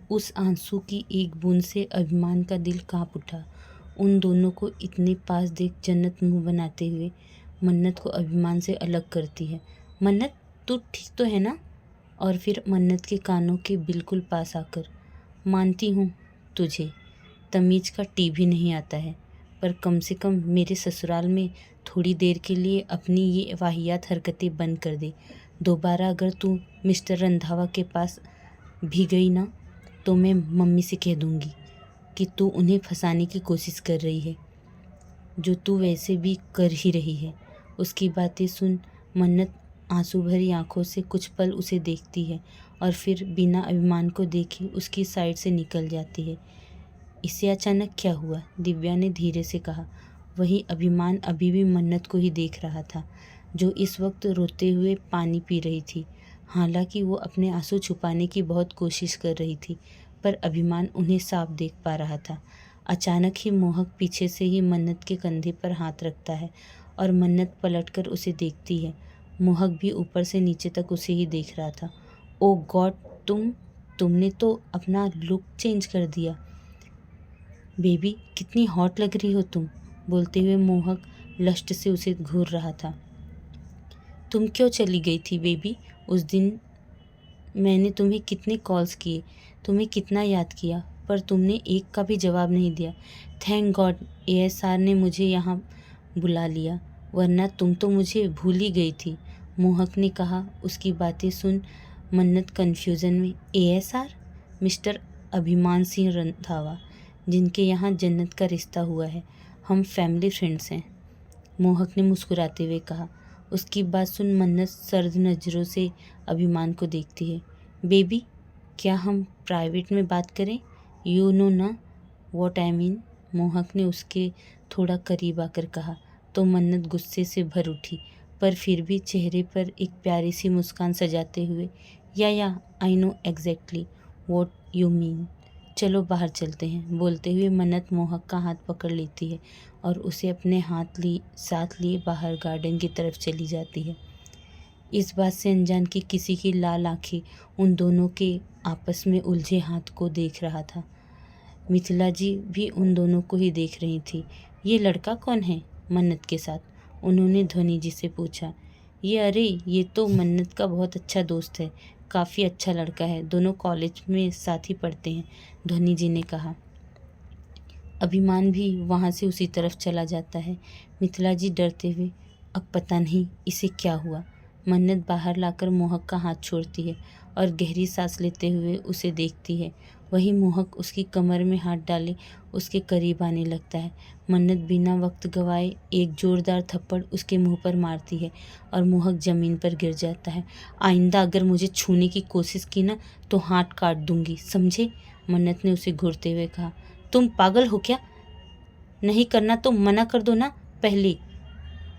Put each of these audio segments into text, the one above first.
उस आंसू की एक बूंद से अभिमान का दिल कांप उठा। उन दोनों को इतने पास देख जन्नत मुंह बनाते हुए मन्नत को अभिमान से अलग करती है। मन्नत, तू ठीक तो है ना? और फिर मन्नत के कानों के बिल्कुल पास आकर, मानती हूँ तुझे तमीज़ का टी भी नहीं आता है, पर कम से कम मेरे ससुराल में थोड़ी देर के लिए अपनी ये वाहियात हरकतें बंद कर दे। दोबारा अगर तू मिस्टर रंधावा के पास भी गई ना, तो मैं मम्मी से कह दूँगी कि तू उन्हें फंसाने की कोशिश कर रही है, जो तू वैसे भी कर ही रही है। उसकी बातें सुन मन्नत आंसू भरी आंखों से कुछ पल उसे देखती है और फिर बिना अभिमान को देखे उसकी साइड से निकल जाती है। इसे अचानक क्या हुआ? दिव्या ने धीरे से कहा। वही अभिमान अभी भी मन्नत को ही देख रहा था, जो इस वक्त रोते हुए पानी पी रही थी। हालांकि वो अपने आंसू छुपाने की बहुत कोशिश कर रही थी, पर अभिमान उन्हें साफ देख पा रहा था। अचानक ही मोहक पीछे से ही मन्नत के कंधे पर हाथ रखता है और मन्नत पलटकर उसे देखती है। मोहक भी ऊपर से नीचे तक उसे ही देख रहा था। ओ गॉड, तुमने तो अपना लुक चेंज कर दिया। बेबी, कितनी हॉट लग रही हो तुम, बोलते हुए मोहक लस्ट से उसे घूर रहा था। तुम क्यों चली गई थी बेबी? उस दिन मैंने तुम्हें कितने कॉल्स किए, तुम्हें कितना याद किया, पर तुमने एक का भी जवाब नहीं दिया। थैंक गॉड एएसआर ने मुझे यहाँ बुला लिया, वरना तुम तो मुझे भूल ही गई थी, मोहक ने कहा। उसकी बातें सुन मन्नत कन्फ्यूज़न में, एएसआर? मिस्टर अभिमान सिंह रंधावा, जिनके यहाँ जन्नत का रिश्ता हुआ है। हम फैमिली फ्रेंड्स हैं, मोहक ने मुस्कुराते हुए कहा। उसकी बात सुन मन्नत सर्द नज़रों से अभिमान को देखती है। बेबी, क्या हम प्राइवेट में बात करें? यू नो ना व्हाट आई मीन, मोहक ने उसके थोड़ा करीब आकर कहा। तो मन्नत गुस्से से भर उठी, पर फिर भी चेहरे पर एक प्यारी सी मुस्कान सजाते हुए, या I know exactly what you mean, चलो बाहर चलते हैं, बोलते हुए मन्नत मोहक का हाथ पकड़ लेती है और उसे अपने साथ लिए बाहर गार्डन की तरफ चली जाती है। इस बात से अनजान कि किसी की लाल आंखें उन दोनों के आपस में उलझे हाथ को देख रहा था। मिथिला जी भी उन दोनों को ही देख रही थी। ये लड़का कौन है मन्नत के साथ? उन्होंने ध्वनि जी से पूछा। ये तो मन्नत का बहुत अच्छा दोस्त है, काफ़ी अच्छा लड़का है, दोनों कॉलेज में साथ ही पढ़ते हैं, ध्वनि जी ने कहा। अभिमान भी वहाँ से उसी तरफ चला जाता है। मिथिला जी डरते हुए, अब पता नहीं इसे क्या हुआ। मन्नत बाहर लाकर मोहक का हाथ छोड़ती है और गहरी सांस लेते हुए उसे देखती है। वही मोहक उसकी कमर में हाथ डाले उसके करीब आने लगता है। मन्नत बिना वक्त गवाए एक जोरदार थप्पड़ उसके मुंह पर मारती है और मोहक ज़मीन पर गिर जाता है। आइंदा अगर मुझे छूने की कोशिश की ना, तो हाथ काट दूंगी, समझे? मन्नत ने उसे घूरते हुए कहा। तुम पागल हो क्या? नहीं करना तो मना कर दो ना पहले,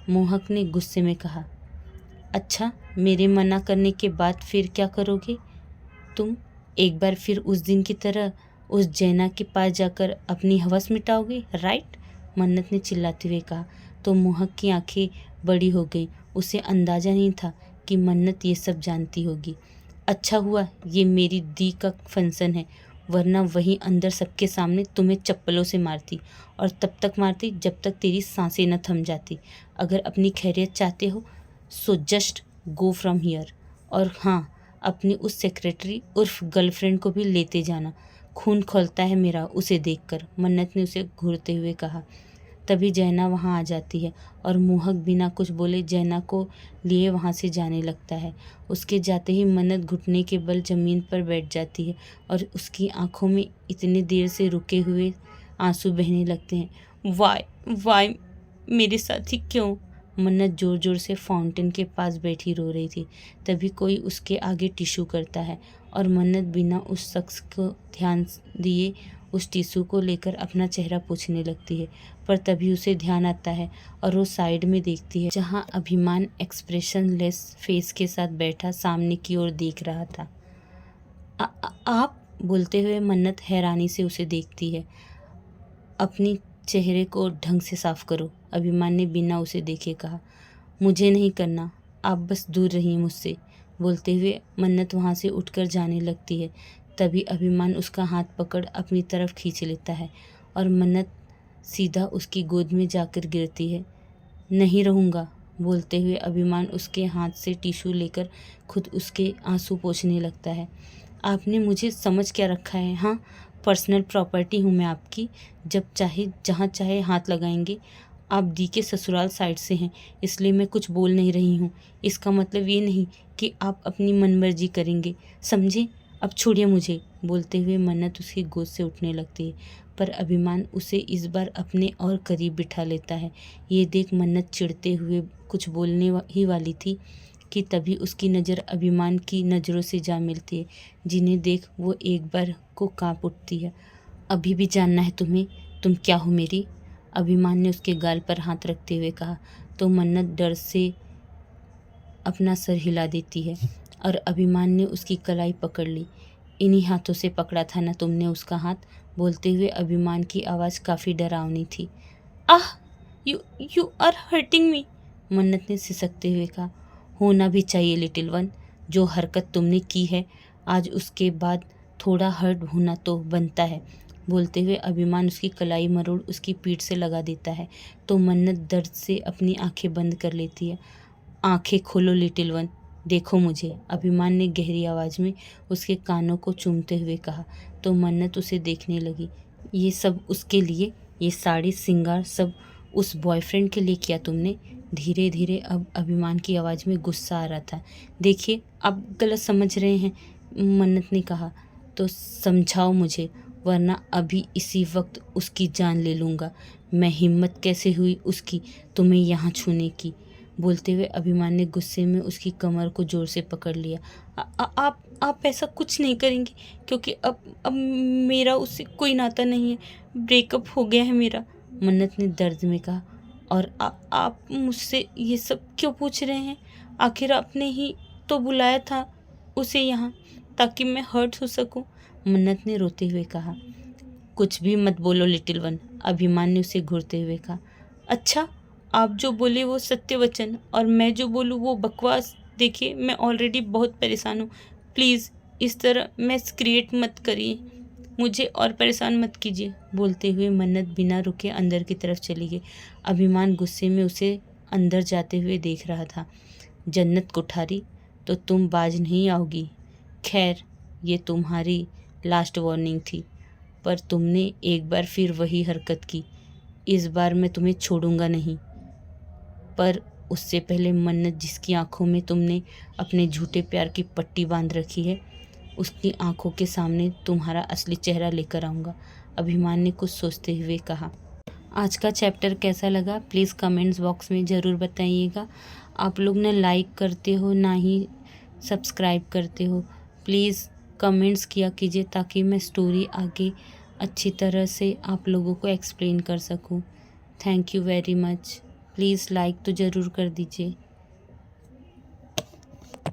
मोहक ने गुस्से में कहा। अच्छा, मेरे मना करने के बाद फिर क्या करोगे तुम? एक बार फिर उस दिन की तरह उस जैना के पास जाकर अपनी हवस मिटाओगे, राइट? मन्नत ने चिल्लाते हुए कहा। तो मोहक की आंखें बड़ी हो गई। उसे अंदाज़ा नहीं था कि मन्नत ये सब जानती होगी। अच्छा हुआ ये मेरी दी का फंक्शन है, वरना वहीं अंदर सबके सामने तुम्हें चप्पलों से मारती, और तब तक मारती जब तक तेरी सांसें न थम जाती। अगर अपनी खैरियत चाहते हो so just go from here. और हाँ, अपनी उस सेक्रेटरी उर्फ गर्लफ्रेंड को भी लेते जाना, खून खौलता है मेरा उसे देखकर, मन्नत ने उसे घूरते हुए कहा। तभी जैना वहाँ आ जाती है और मोहक बिना कुछ बोले जैना को लिए वहाँ से जाने लगता है। उसके जाते ही मन्नत घुटने के बल ज़मीन पर बैठ जाती है और उसकी आंखों में इतने देर से रुके हुए आंसू बहने लगते हैं। वाई मेरे साथ ही क्यों? मन्नत ज़ोर ज़ोर से फाउंटेन के पास बैठी रो रही थी। तभी कोई उसके आगे टिशू करता है और मन्नत बिना उस शख्स को ध्यान दिए उस टिशू को लेकर अपना चेहरा पोंछने लगती है। पर तभी उसे ध्यान आता है और वो साइड में देखती है, जहाँ अभिमान एक्सप्रेशनलेस फेस के साथ बैठा सामने की ओर देख रहा था। आप, बोलते हुए मन्नत हैरानी से उसे देखती है। अपनी चेहरे को ढंग से साफ करो, अभिमान ने बिना उसे देखे कहा। मुझे नहीं करना, आप बस दूर रहिए मुझसे, बोलते हुए मन्नत वहाँ से उठकर जाने लगती है। तभी अभिमान उसका हाथ पकड़ अपनी तरफ खींच लेता है और मन्नत सीधा उसकी गोद में जाकर गिरती है। नहीं रहूँगा बोलते हुए अभिमान उसके हाथ से टिश्यू लेकर खुद उसके आंसू पोंछने लगता है। आपने मुझे समझ क्या रखा है? हाँ, पर्सनल प्रॉपर्टी हूँ मैं आपकी, जब चाहे जहाँ चाहे हाथ लगाएंगे। आप दी के ससुराल साइड से हैं, इसलिए मैं कुछ बोल नहीं रही हूँ। इसका मतलब ये नहीं कि आप अपनी मनमर्जी करेंगे, समझे? अब छोड़िए मुझे बोलते हुए मन्नत उसकी गोद से उठने लगती है, पर अभिमान उसे इस बार अपने और करीब बिठा लेता है। ये देख मन्नत चिढ़ते हुए कुछ बोलने ही वाली थी कि तभी उसकी नज़र अभिमान की नज़रों से जा मिलती है, जिन्हें देख वो एक बार को कांप उठती है। अभी भी जानना है तुम्हें, तुम क्या हो मेरी? अभिमान ने उसके गाल पर हाथ रखते हुए कहा। तो मन्नत डर से अपना सर हिला देती है और अभिमान ने उसकी कलाई पकड़ ली। इन्हीं हाथों से पकड़ा था ना तुमने उसका हाथ? बोलते हुए अभिमान की आवाज़ काफ़ी डरावनी थी। आह, यू आर हर्टिंग मी, मन्नत ने सिसकते हुए कहा। होना भी चाहिए लिटिल वन, जो हरकत तुमने की है आज उसके बाद थोड़ा हर्ट होना तो बनता है। बोलते हुए अभिमान उसकी कलाई मरोड़ उसकी पीठ से लगा देता है तो मन्नत दर्द से अपनी आंखें बंद कर लेती है। आंखें खोलो लिटिल वन, देखो मुझे, अभिमान ने गहरी आवाज़ में उसके कानों को चूमते हुए कहा। तो मन्नत उसे देखने लगी। ये सब उसके लिए? ये साड़ी सिंगार सब उस बॉयफ्रेंड के लिए किया तुमने? धीरे धीरे अब अभिमान की आवाज़ में गुस्सा आ रहा था। देखिए, आप गलत समझ रहे हैं, मन्नत ने कहा। तो समझाओ मुझे, वरना अभी इसी वक्त उसकी जान ले लूँगा। मैं हिम्मत कैसे हुई उसकी तुम्हें यहाँ छूने की? बोलते हुए अभिमान ने गुस्से में उसकी कमर को जोर से पकड़ लिया। आप ऐसा कुछ नहीं करेंगे, क्योंकि अब मेरा उससे कोई नाता नहीं है, ब्रेकअप हो गया है मेरा, मन्नत ने दर्द में कहा। और आप मुझसे ये सब क्यों पूछ रहे हैं? आखिर आपने ही तो बुलाया था उसे यहाँ ताकि मैं हर्ट हो सकूं, मन्नत ने रोते हुए कहा। कुछ भी मत बोलो लिटिल वन, अभिमान ने उसे घूरते हुए कहा। अच्छा, आप जो बोले वो सत्य वचन और मैं जो बोलूँ वो बकवास। देखिए, मैं ऑलरेडी बहुत परेशान हूँ, प्लीज़ इस तरह मैस क्रिएट मत करिए, मुझे और परेशान मत कीजिए। बोलते हुए मन्नत बिना रुके अंदर की तरफ चली गई। अभिमान गुस्से में उसे अंदर जाते हुए देख रहा था। जन्नत कुठारी, तो तुम बाज नहीं आओगी। खैर, ये तुम्हारी लास्ट वार्निंग थी, पर तुमने एक बार फिर वही हरकत की। इस बार मैं तुम्हें छोड़ूंगा नहीं। पर उससे पहले मन्नत, जिसकी आंखों में तुमने अपने झूठे प्यार की पट्टी बांध रखी है, उसकी आंखों के सामने तुम्हारा असली चेहरा लेकर आऊँगा, अभिमान ने कुछ सोचते हुए कहा। आज का चैप्टर कैसा लगा प्लीज़ कमेंट्स बॉक्स में ज़रूर बताइएगा। आप लोग ना लाइक करते हो ना ही सब्सक्राइब करते हो, प्लीज़ कमेंट्स किया कीजिए ताकि मैं स्टोरी आगे अच्छी तरह से आप लोगों को एक्सप्लेन कर सकूं। Thank you very much. Please like तो ज़रूर कर दीजिए।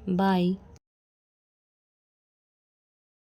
बाय।